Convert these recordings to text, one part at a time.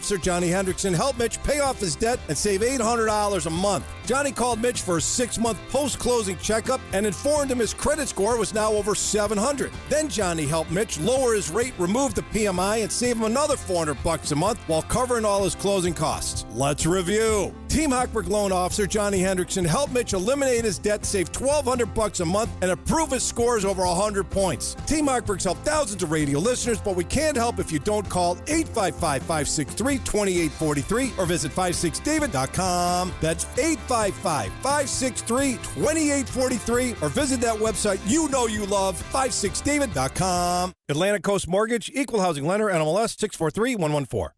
Officer Johnny Hendrickson helped Mitch pay off his debt and save $800 a month. Johnny called Mitch for a 6-month post-closing checkup and informed him his credit score was now over 700. Then Johnny helped Mitch lower his rate, remove the PMI, and save him another $400 a month while covering all his closing costs. Let's review. Team Hochberg loan officer Johnny Hendrickson helped Mitch eliminate his debt, save $1,200 a month, and improve his scores over 100 points. Team Hochberg's helped thousands of radio listeners, but we can't help if you don't call 855-563-2843 or visit 56david.com. That's 855-563-2843 or visit that website you know you love, 56david.com. Atlantic Coast Mortgage, Equal Housing Lender, NMLS 643114.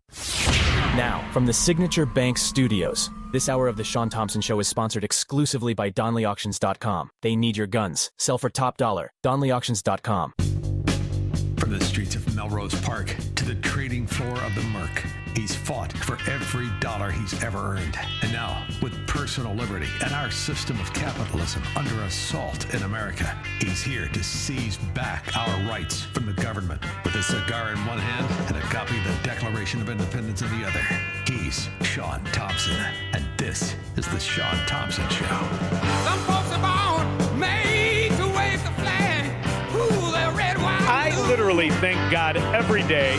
Now, from the Signature Bank Studios, this hour of the Shaun Thompson Show is sponsored exclusively by DonleyAuctions.com. They need your guns. Sell for top dollar. DonleyAuctions.com. From the streets of Melrose Park to the trading floor of the Merc, he's fought for every dollar he's ever earned. And now, with personal liberty and our system of capitalism under assault in America, he's here to seize back our rights from the government. With a cigar in one hand and a copy of the Declaration of Independence in the other, he's Shaun Thompson. And this is the Shaun Thompson Show. Some folks are born made to wave the flag. Ooh, they're red, white, I literally thank God every day.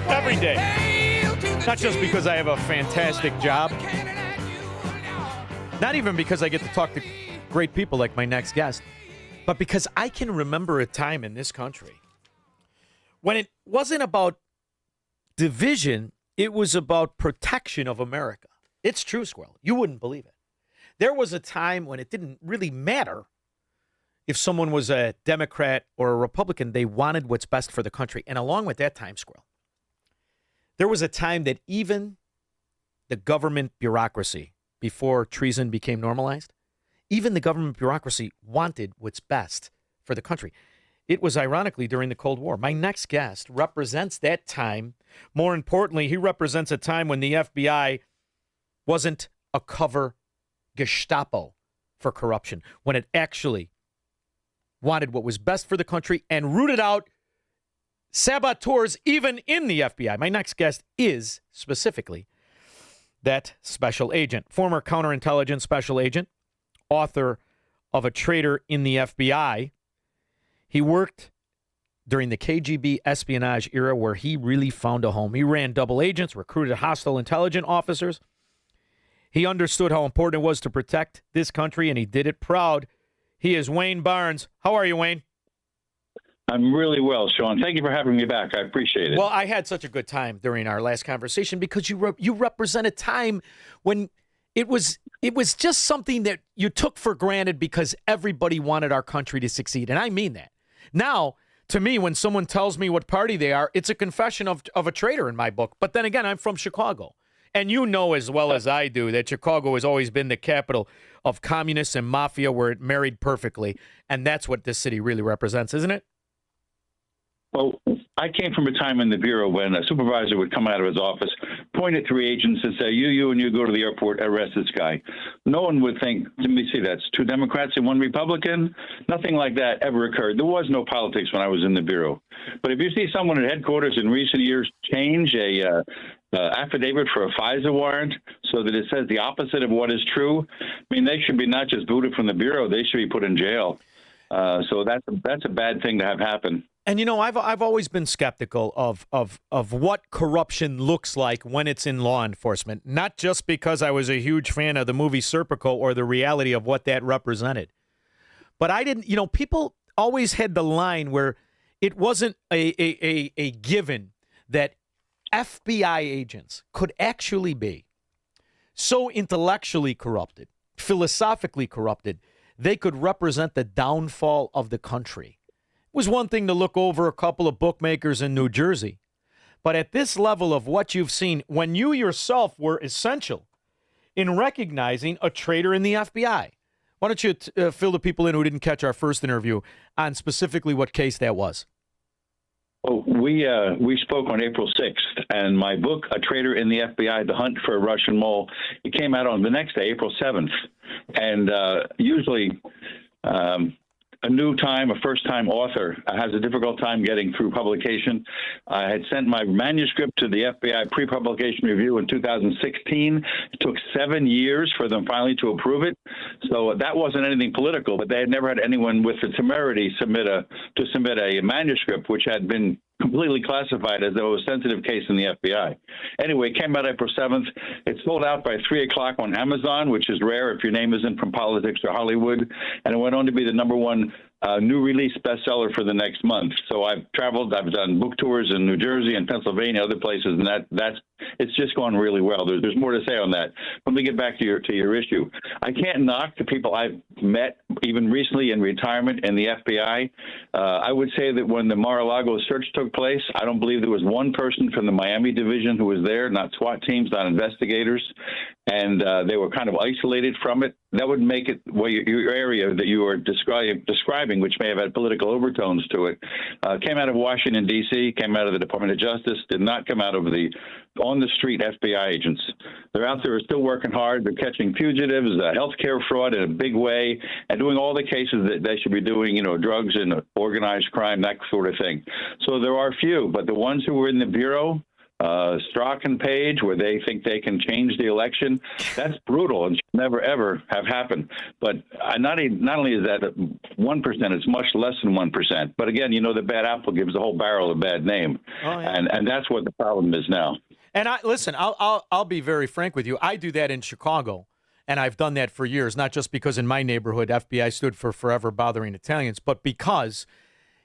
Every day. Not just because I have a fantastic job. Not even because I get to talk to great people like my next guest. But because I can remember a time in this country when it wasn't about division, it was about protection of America. It's true, Squirrel. You wouldn't believe it. There was a time when it didn't really matter if someone was a Democrat or a Republican. They wanted what's best for the country. And along with that time, Squirrel, there was a time that even the government bureaucracy, before treason became normalized, even the government bureaucracy wanted what's best for the country. It was ironically during the Cold War. My next guest represents that time. More importantly, he represents a time when the FBI wasn't a cover Gestapo for corruption, when it actually wanted what was best for the country and rooted out saboteurs even in the FBI. My next guest is specifically that special agent, former counterintelligence special agent, author of A Traitor in the FBI. He worked during the KGB espionage era where he really found a home. He ran double agents, recruited hostile intelligence officers. He understood how important it was to protect this country, and he did it proud. He is Wayne Barnes. How are you, Wayne? I'm really well, Shaun. Thank you for having me back. I appreciate it. Well, I had such a good time during our last conversation because you represent a time when it was just something that you took for granted because everybody wanted our country to succeed, and I mean that. Now, to me, when someone tells me what party they are, it's a confession of a traitor in my book. But then again, I'm from Chicago. And you know as well as I do that Chicago has always been the capital of communists and mafia where it married perfectly. And that's what this city really represents, isn't it? Well, I came from a time in the Bureau when a supervisor would come out of his office, point at three agents and say, you go to the airport, arrest this guy. No one would think, let me see, that's two Democrats and one Republican. Nothing like that ever occurred. There was no politics when I was in the Bureau. But if you see someone at headquarters in recent years change a affidavit for a FISA warrant so that it says the opposite of what is true, I mean, they should be not just booted from the Bureau, they should be put in jail. So that's a bad thing to have happen. And, you know, I've always been skeptical of what corruption looks like when it's in law enforcement, not just because I was a huge fan of the movie Serpico or the reality of what that represented. But I didn't, you know, people always had the line where it wasn't a given that FBI agents could actually be so intellectually corrupted, philosophically corrupted, they could represent the downfall of the country. It was one thing to look over a couple of bookmakers in New Jersey. But at this level of what you've seen, when you yourself were essential in recognizing a traitor in the FBI, why don't you fill the people in who didn't catch our first interview on specifically what case that was? Oh, we spoke on April 6th, and my book, A Traitor in the FBI, The Hunt for a Russian Mole, it came out on the next day, April 7th. And usually a first-time author has a difficult time getting through publication. I had sent my manuscript to the FBI pre-publication review in 2016. It took 7 years for them finally to approve it. So that wasn't anything political, but they had never had anyone with the temerity submit a manuscript which had been completely classified as though it was a sensitive case in the FBI. Anyway, it came out April 7th. It sold out by 3 o'clock on Amazon, which is rare if your name isn't from politics or Hollywood. And it went on to be the #1 new release bestseller for the next month. So I've traveled, I've done book tours in New Jersey and Pennsylvania, other places, and it's just gone really well. There's more to say on that. Let me get back to your issue. I can't knock the people I've met, even recently in retirement in the FBI. I would say that when the Mar-a-Lago search took place, I don't believe there was one person from the Miami division who was there, not SWAT teams, not investigators, and they were kind of isolated from it. That would make it your area that you were describing, which may have had political overtones to it, came out of Washington, D.C., came out of the Department of Justice, did not come out of the on-the-street FBI agents. They're out there still working hard. They're catching fugitives, healthcare fraud in a big way, and doing all the cases that they should be doing, drugs and organized crime, that sort of thing. So there are few, but the ones who were in the Bureau, Strzok and Page, where they think they can change the election, that's brutal and should never, ever have happened. But not only is that 1%, it's much less than 1%. But again, the bad apple gives the whole barrel a bad name. Oh, yeah. And that's what the problem is now. And I'll be very frank with you. I do that in Chicago, and I've done that for years, not just because in my neighborhood, FBI stood for Forever Bothering Italians, but because,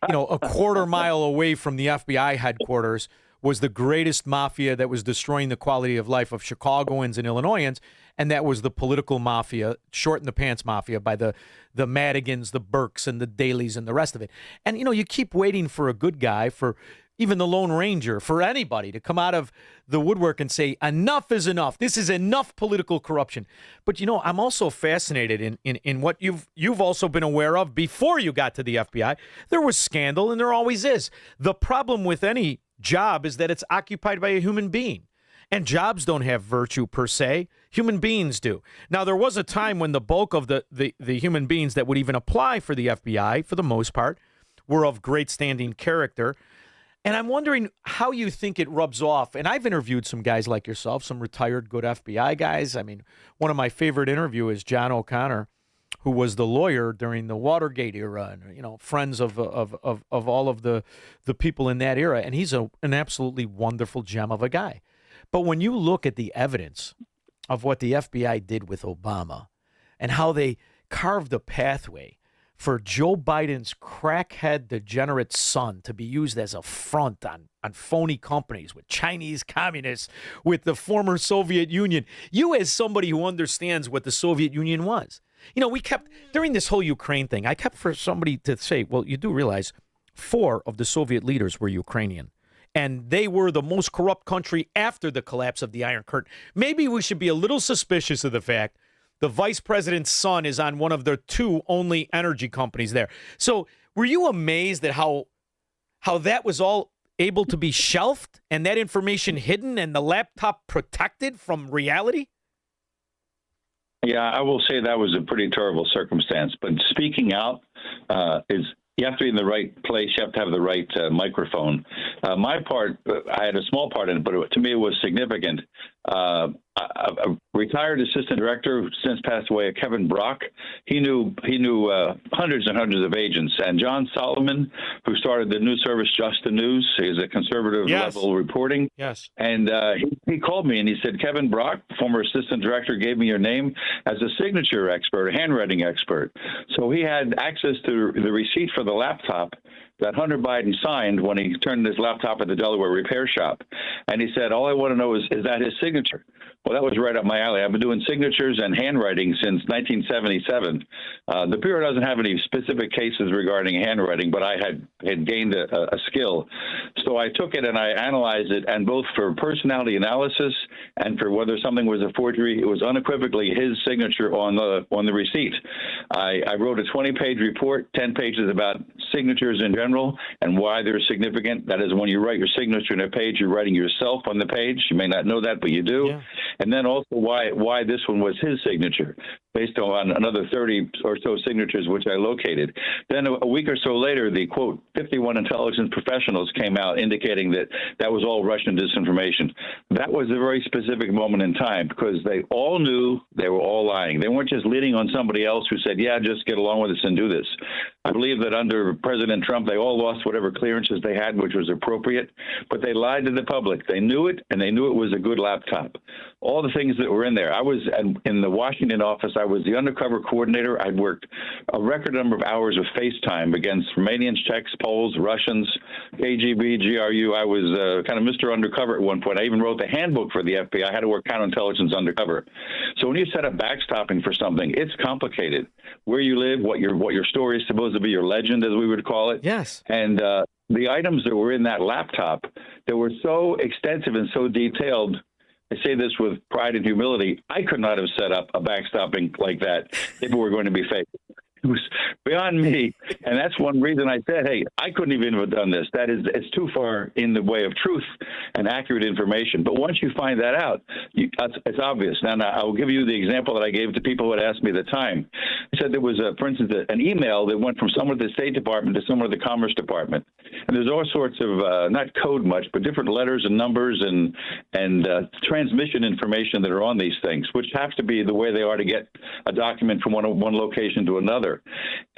a quarter mile away from the FBI headquarters was the greatest mafia that was destroying the quality of life of Chicagoans and Illinoisans, and that was the political mafia, short in the pants mafia, by the Madigans, the Burks, and the Dailies, and the rest of it. And, you keep waiting for a good guy, for even the Lone Ranger, for anybody to come out of the woodwork and say, enough is enough. This is enough political corruption. But, I'm also fascinated in what you've also been aware of before you got to the FBI. There was scandal, and there always is. The problem with any job is that it's occupied by a human being. And jobs don't have virtue per se. Human beings do. Now, there was a time when the bulk of the human beings that would even apply for the FBI, for the most part, were of great standing character. And I'm wondering how you think it rubs off. And I've interviewed some guys like yourself, some retired good FBI guys. I mean, one of my favorite interviews is John O'Connor, who was the lawyer during the Watergate era, and friends of all of the people in that era, and he's an absolutely wonderful gem of a guy. But when you look at the evidence of what the FBI did with Obama and how they carved a pathway for Joe Biden's crackhead degenerate son to be used as a front on phony companies with Chinese communists, with the former Soviet Union, you as somebody who understands what the Soviet Union was. We kept, during this whole Ukraine thing, I kept for somebody to say, well, you do realize 4 of the Soviet leaders were Ukrainian, and they were the most corrupt country after the collapse of the Iron Curtain. Maybe we should be a little suspicious of the fact the vice president's son is on one of their 2 only energy companies there. So were you amazed at how that was all able to be shelved and that information hidden and the laptop protected from reality? Yeah, I will say that was a pretty terrible circumstance. But speaking out is, you have to be in the right place. You have to have the right microphone. My part, I had a small part in it, but to me it was significant. A retired assistant director who since passed away, Kevin Brock, he knew hundreds and hundreds of agents. And John Solomon, who started the news service Just the News, is a conservative level reporting. Yes. And he called me and he said, Kevin Brock, former assistant director, gave me your name as a signature expert, a handwriting expert. So he had access to the receipt for the laptop that Hunter Biden signed when he turned his laptop at the Delaware repair shop. And he said, all I want to know is that his signature? Well, that was right up my alley. I've been doing signatures and handwriting since 1977. The Bureau doesn't have any specific cases regarding handwriting, but I had gained a skill. So I took it and I analyzed it, and both for personality analysis and for whether something was a forgery, it was unequivocally his signature on the receipt. I wrote a 20-page report, 10 pages about signatures in general and why they're significant. That is, when you write your signature on a page, you're writing yourself on the page. You may not know that, but you do. Yeah. And then also why this one was his signature. based on another 30 or so signatures, which I located. Then a week or so later, the, quote, 51 intelligence professionals came out indicating that that was all Russian disinformation. That was a very specific moment in time because they all knew they were all lying. They weren't just leaning on somebody else who said, yeah, just get along with us and do this. I believe that under President Trump, they all lost whatever clearances they had, which was appropriate, but they lied to the public. They knew it, and they knew it was a good laptop. All the things that were in there. I was in the Washington office. I was the undercover coordinator. I'd worked a record number of hours of FaceTime against Romanians, Czechs, Poles, Russians, KGB, GRU. I was kind of Mr. Undercover at one point. I even wrote the handbook for the FBI. I had to work counterintelligence undercover. So when you set up backstopping for something, it's complicated. Where you live, what your story is supposed to be, your legend, as we would call it. Yes. And the items that were in that laptop that were so extensive and so detailed, I say this with pride and humility, I could not have set up a backstopping like that if it were going to be fake. It was beyond me, and that's one reason I said, hey, I couldn't even have done this. It's too far in the way of truth and accurate information. But once you find that out, it's obvious. Now, I will give you the example that I gave to people who had asked me at the time. I said there was, for instance, an email that went from someone at the State Department to someone at the Commerce Department. And there's all sorts of, not code much, but different letters and numbers and transmission information that are on these things, which have to be the way they are to get a document from one location to another.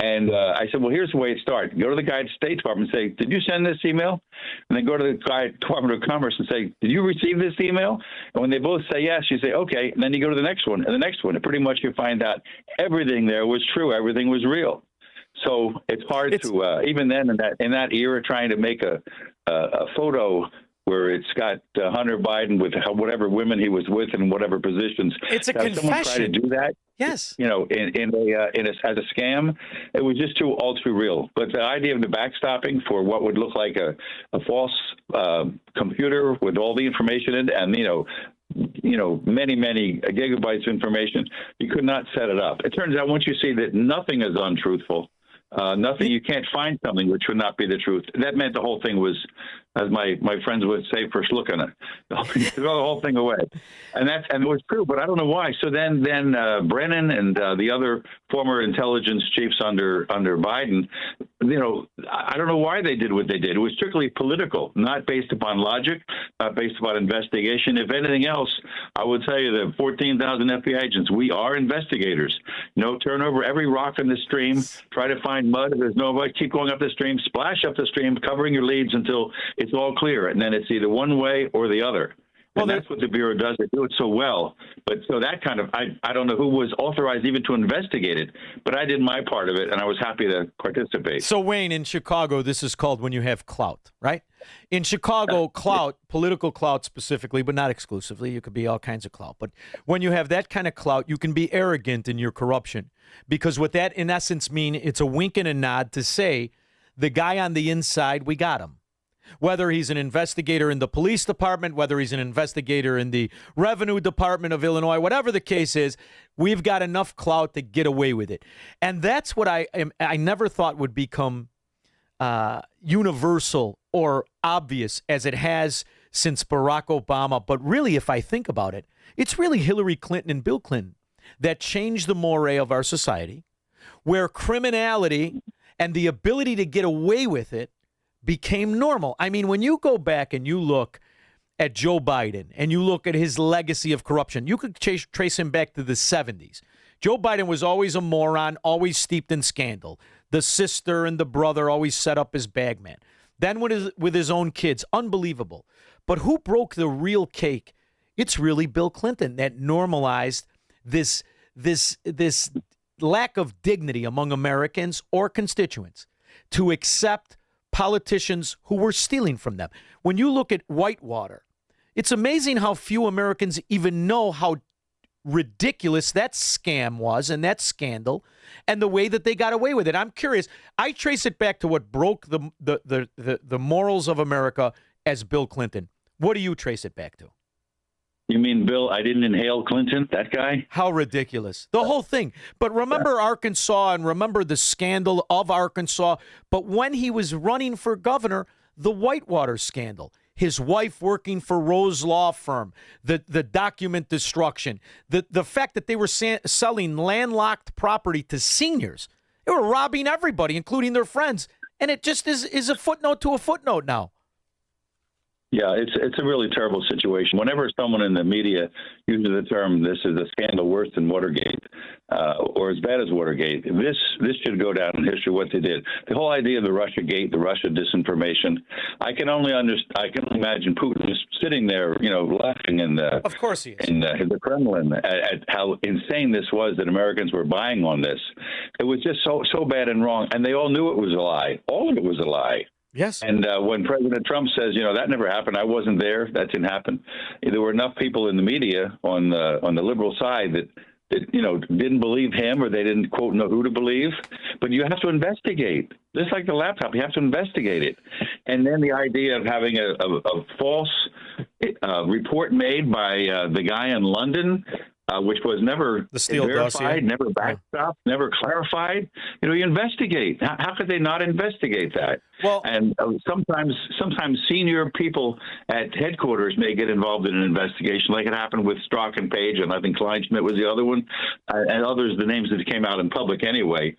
And I said, well, here's the way it starts. Go to the guy at the State Department and say, did you send this email? And then go to the guy at the Department of Commerce and say, did you receive this email? And when they both say yes, you say, okay. And then you go to the next one and the next one. And pretty much you find out everything there was true. Everything was real. So it's hard to, even then in that era, trying to make a photo where it's got Hunter Biden with whatever women he was with and whatever positions. It's a confession. Someone try to do that. Yes. You know, as a scam, it was just all too real. But the idea of the backstopping for what would look like a false computer with all the information in, and many gigabytes of information, you could not set it up. It turns out once you see that nothing is untruthful, you can't find something which would not be the truth. That meant the whole thing was, as my friends would say, for looking at it. Throw the whole thing away. And it was true, but I don't know why. So then Brennan and the other former intelligence chiefs under Biden, I don't know why they did what they did. It was strictly political, not based upon logic, not based upon investigation. If anything else, I would tell you that 14,000 FBI agents, we are investigators. Turn over every rock in the stream, try to find mud. If there's no mud, keep going up the stream, splash up the stream, covering your leads until it's all clear. And then it's either one way or the other. Well, that's what the Bureau does. They do it so well. But so that kind of, I don't know who was authorized even to investigate it, but I did my part of it, and I was happy to participate. So, Wayne, in Chicago, this is called when you have clout, right? In Chicago, clout, political clout specifically, but not exclusively. You could be all kinds of clout. But when you have that kind of clout, you can be arrogant in your corruption. Because what that, in essence, mean, it's a wink and a nod to say, the guy on the inside, we got him. Whether he's an investigator in the police department, whether he's an investigator in the revenue department of Illinois, whatever the case is, we've got enough clout to get away with it. And that's what I never thought would become universal or obvious as it has since Barack Obama. But really, if I think about it, it's really Hillary Clinton and Bill Clinton that changed the moray of our society, where criminality and the ability to get away with it became normal. I mean, when you go back and you look at Joe Biden and you look at his legacy of corruption, you could trace him back to the 70s. Joe Biden was always a moron, always steeped in scandal. The sister and the brother always set up his bagman. Then with his own kids, unbelievable. But who broke the real cake? It's really Bill Clinton that normalized this lack of dignity among Americans or constituents to accept politicians who were stealing from them. When you look at Whitewater, it's amazing how few Americans even know how ridiculous that scam was and that scandal and the way that they got away with it. I'm curious. I trace it back to what broke the morals of America as Bill Clinton. What do you trace it back to? You mean, Bill, I didn't inhale Clinton, that guy? How ridiculous. The whole thing. But remember Arkansas and remember the scandal of Arkansas. But when he was running for governor, the Whitewater scandal. his wife working for Rose Law Firm, the document destruction, the fact that they were selling landlocked property to seniors. They were robbing everybody, including their friends. And it just is a footnote to a footnote now. Yeah, it's a really terrible situation. Whenever someone in the media uses the term "this is a scandal worse than Watergate" or as bad as Watergate, this should go down in history. What they did, the whole idea of the Russia Gate, the Russia disinformation. I can only imagine Putin just sitting there, laughing Of course he is. in the Kremlin at how insane this was that Americans were buying on this. It was just so bad and wrong, and they all knew it was a lie. All of it was a lie. Yes. And when President Trump says, that never happened, I wasn't there, that didn't happen. There were enough people in the media on the liberal side that didn't believe him, or they didn't, quote, know who to believe. But you have to investigate. Just like the laptop, you have to investigate it. And then the idea of having a false report made by the guy in London, which was never the Steele verified, dossier. never backstopped, never clarified. You investigate. How could they not investigate that? Well, and sometimes senior people at headquarters may get involved in an investigation, like it happened with Strzok and Page, and I think Kleinschmidt was the other one, and others, the names that came out in public anyway.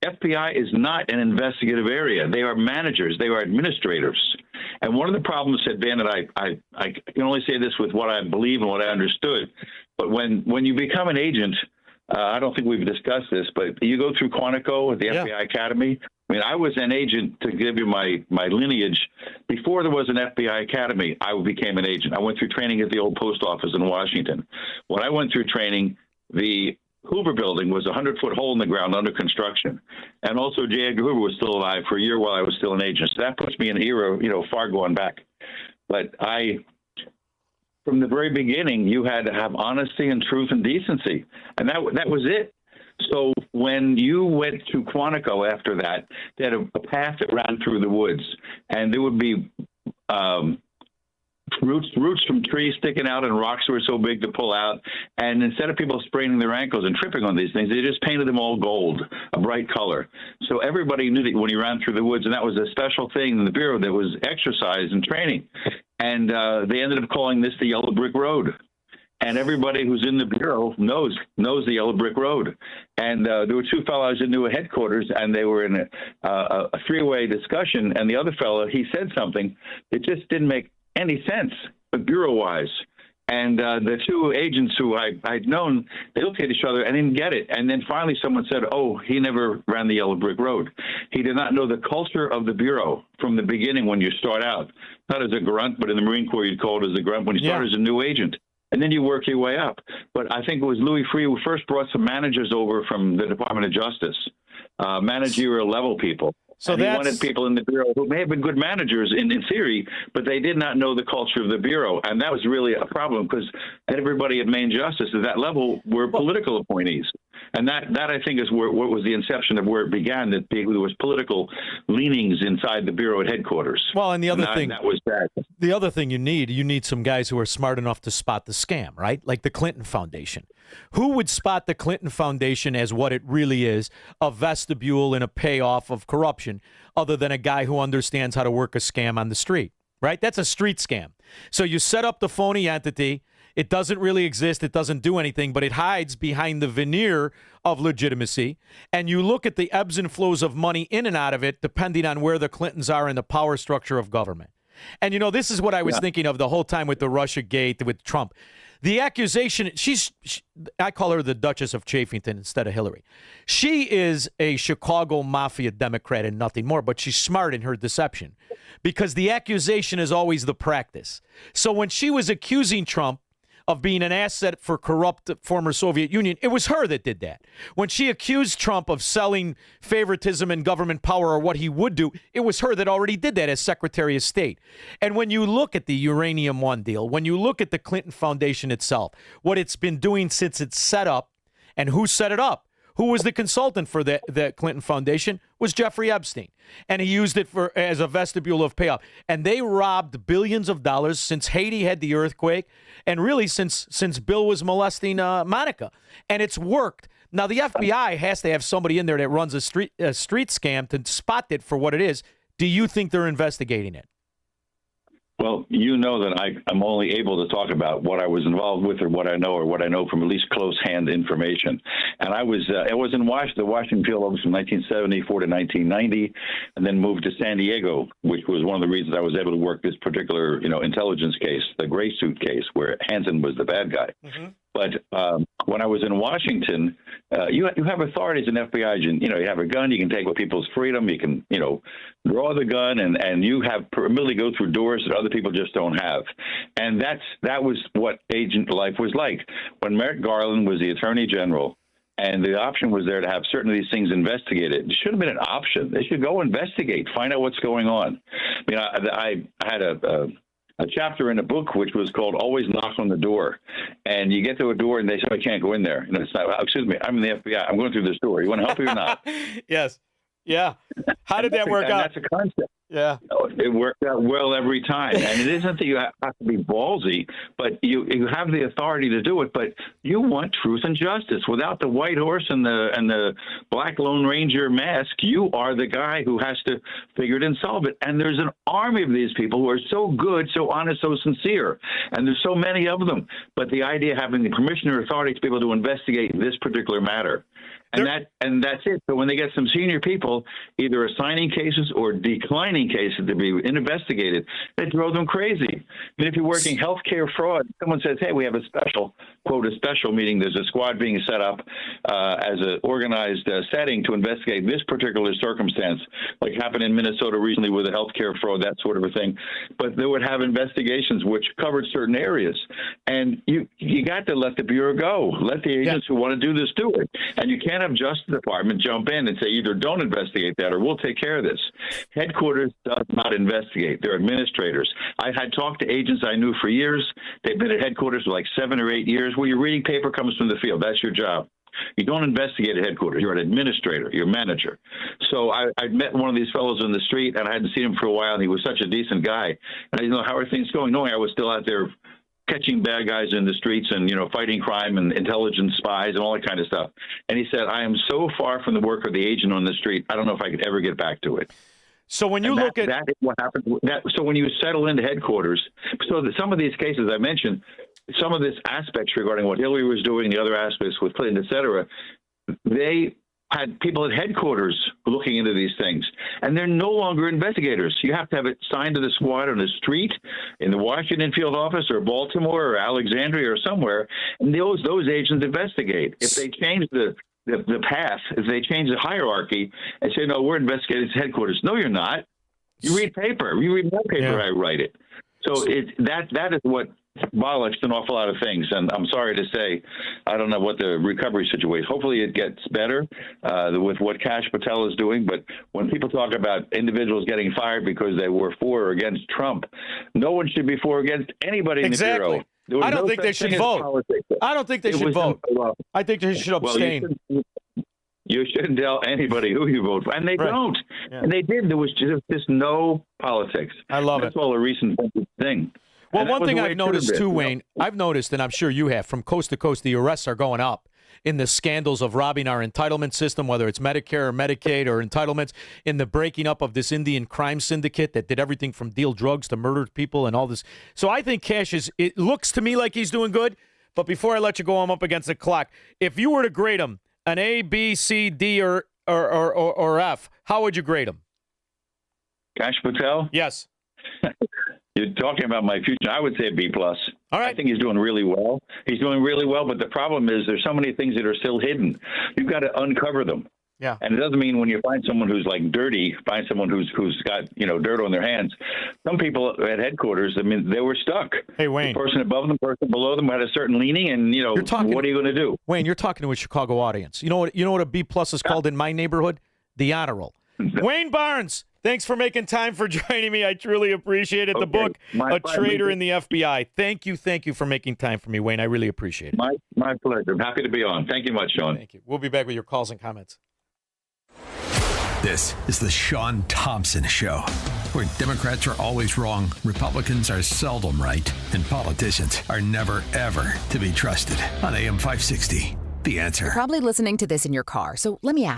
FBI is not an investigative area. They are managers. They are administrators. And one of the problems had been, and I can only say this with what I believe and what I understood, but when you become an agent, I don't think we've discussed this, but you go through Quantico at the FBI Academy. I mean, I was an agent, to give you my lineage. Before there was an FBI Academy, I became an agent. I went through training at the old post office in Washington. When I went through training, the Hoover building was a 100-foot hole in the ground under construction. And also J. Edgar Hoover was still alive for a year while I was still an agent. So that puts me in an era, far going back. But from the very beginning, you had to have honesty and truth and decency. And that was it. So when you went to Quantico after that, they had a path that ran through the woods. And there would be roots from trees sticking out, and rocks were so big to pull out. And instead of people spraining their ankles and tripping on these things, they just painted them all gold, a bright color. So everybody knew that when you ran through the woods, and that was a special thing in the Bureau that was exercise and training. And they ended up calling this the Yellow Brick Road. And everybody who's in the Bureau knows the Yellow Brick Road. And there were two fellows in new headquarters, and they were in a three-way discussion. And the other fellow, he said something that just didn't make any sense, but Bureau-wise. And the two agents who I'd known, they looked at each other and didn't get it. And then finally someone said, he never ran the Yellow Brick Road. He did not know the culture of the Bureau from the beginning when you start out. Not as a grunt, but in the Marine Corps you'd call it as a grunt when you start as a new agent. And then you work your way up. But I think it was Louis Freeh who first brought some managers over from the Department of Justice, managerial level people. So he wanted people in the Bureau who may have been good managers in theory, but they did not know the culture of the Bureau. And that was really a problem, because everybody at Main Justice at that level were political appointees. And that I think is what was the inception of where it began, that there was political leanings inside the Bureau at headquarters. Well, and the other thing, that was that. The other thing you need some guys who are smart enough to spot the scam, right? Like the Clinton Foundation. Who would spot the Clinton Foundation as what it really is, a vestibule and a payoff of corruption, other than a guy who understands how to work a scam on the street, right? That's a street scam. So you set up the phony entity. It doesn't really exist. It doesn't do anything, but it hides behind the veneer of legitimacy. And you look at the ebbs and flows of money in and out of it, depending on where the Clintons are in the power structure of government. And, this is what I was thinking of the whole time with the Russia Gate, with Trump. The accusation, I call her the Duchess of Chafington instead of Hillary. She is a Chicago mafia Democrat and nothing more, but she's smart in her deception, because the accusation is always the practice. So when she was accusing Trump of being an asset for corrupt former Soviet Union, it was her that did that. When she accused Trump of selling favoritism and government power, or what he would do, it was her that already did that as Secretary of State. And when you look at the Uranium One deal, when you look at the Clinton Foundation itself, what it's been doing since it's set up, and who set it up, who was the consultant for the Clinton Foundation, was Jeffrey Epstein. And he used it as a vestibule of payoff. And they robbed billions of dollars since Haiti had the earthquake, and really since Bill was molesting Monica. And it's worked. Now, the FBI has to have somebody in there that runs a street scam to spot it for what it is. Do you think they're investigating it? Well, you know that I'm only able to talk about what I was involved with or what I know from at least close-hand information. And I was in the Washington field office from 1974 to 1990, and then moved to San Diego, which was one of the reasons I was able to work this particular, intelligence case, the gray suit case, where Hansen was the bad guy. Mm-hmm. But when I was in Washington, you have authorities in FBI agent. You have a gun. You can take away people's freedom. You can, draw the gun, and you have ability to go through doors that other people just don't have. And that was what agent life was like. When Merrick Garland was the Attorney General, and the option was there to have certain of these things investigated, it should have been an option. They should go investigate, find out what's going on. I had a chapter in a book which was called Always Knock on the Door. And you get to a door and they say, I can't go in there. And it's not, excuse me, I'm in the FBI. I'm going through this door. You want to help me or not? Yes. Yeah. How did that work out? That's a concept. Yeah. It worked out well every time. And it isn't that you have to be ballsy, but you have the authority to do it. But you want truth and justice. Without the white horse and the black Lone Ranger mask, you are the guy who has to figure it and solve it. And there's an army of these people who are so good, so honest, so sincere. And there's so many of them. But the idea of having the permission or authority to be able to investigate this particular matter. And that's it. So when they get some senior people either assigning cases or declining cases to be investigated, that drove them crazy. I mean, if you're working healthcare fraud, someone says, hey, we have a special meeting. There's a squad being set up as an organized setting to investigate this particular circumstance, like happened in Minnesota recently with a healthcare fraud, that sort of a thing. But they would have investigations which covered certain areas. And you got to let the Bureau go. Let the agents who want to do this do it. And you can't have Justice Department jump in and say either don't investigate that or we'll take care of this. Headquarters does not investigate. They're administrators. I had talked to agents I knew for years. They've been at headquarters for like 7 or 8 years. Well, your reading paper comes from the field. That's your job. You don't investigate at headquarters. You're an administrator. You're a manager. So I met one of these fellows on the street, and I hadn't seen him for a while, and he was such a decent guy. And I didn't know, how are things going? Knowing I was still out there catching bad guys in the streets and, fighting crime and intelligence spies and all that kind of stuff. And he said, I am so far from the work of the agent on the street, I don't know if I could ever get back to it. So when you look at that is what happens. So when you settle into headquarters, so that some of these cases I mentioned, some of these aspects regarding what Hillary was doing, the other aspects with Clinton, et cetera, they had people at headquarters looking into these things, and they're no longer investigators. You have to have it signed to the squad on the street, in the Washington field office, or Baltimore, or Alexandria, or somewhere, and those agents investigate. If they change the path, if they change the hierarchy and say, no, we're investigating at headquarters. No, you're not. You read paper. You read my paper, I write it. So that is what bollocks an awful lot of things. And I'm sorry to say, I don't know what the recovery situation. Hopefully it gets better with what Kash Patel is doing. But when people talk about individuals getting fired because they were for or against Trump, no one should be for or against anybody in the Bureau. I don't think they should vote. I don't think they should vote. I think they should abstain. You shouldn't tell anybody who you vote for. And they don't. Yeah. And they did. There was just no politics. I love That's all a recent thing. Well, one thing I've noticed too, Wayne, I've noticed, and I'm sure you have, from coast to coast, the arrests are going up in the scandals of robbing our entitlement system, whether it's Medicare or Medicaid or entitlements, in the breaking up of this Indian crime syndicate that did everything from deal drugs to murder people and all this. So I think Kash it looks to me like he's doing good. But before I let you go, I'm up against the clock. If you were to grade him an A, B, C, D, or F, how would you grade him? Kash Patel? Yes. You're talking about my future. I would say B+. All right. I think he's doing really well. He's doing really well, but the problem is there's so many things that are still hidden. You've got to uncover them. Yeah. And it doesn't mean when you find someone who's like dirty, find someone who's got, dirt on their hands. Some people at headquarters, I mean, they were stuck. Hey, Wayne. The person above them, person below them had a certain leaning, and, what are you going to do? Wayne, you're talking to a Chicago audience. You know what a B+ is called in my neighborhood? The honor roll. Wayne Barnes, thanks for making time for joining me. I truly appreciate it. Okay. The book, A Traitor in the FBI. Thank you for making time for me, Wayne. I really appreciate it. My pleasure. I'm happy to be on. Thank you much, Shaun. Thank you. We'll be back with your calls and comments. This is the Shaun Thompson Show, where Democrats are always wrong, Republicans are seldom right, and politicians are never, ever to be trusted. On AM 560, The Answer. You're probably listening to this in your car, so let me ask.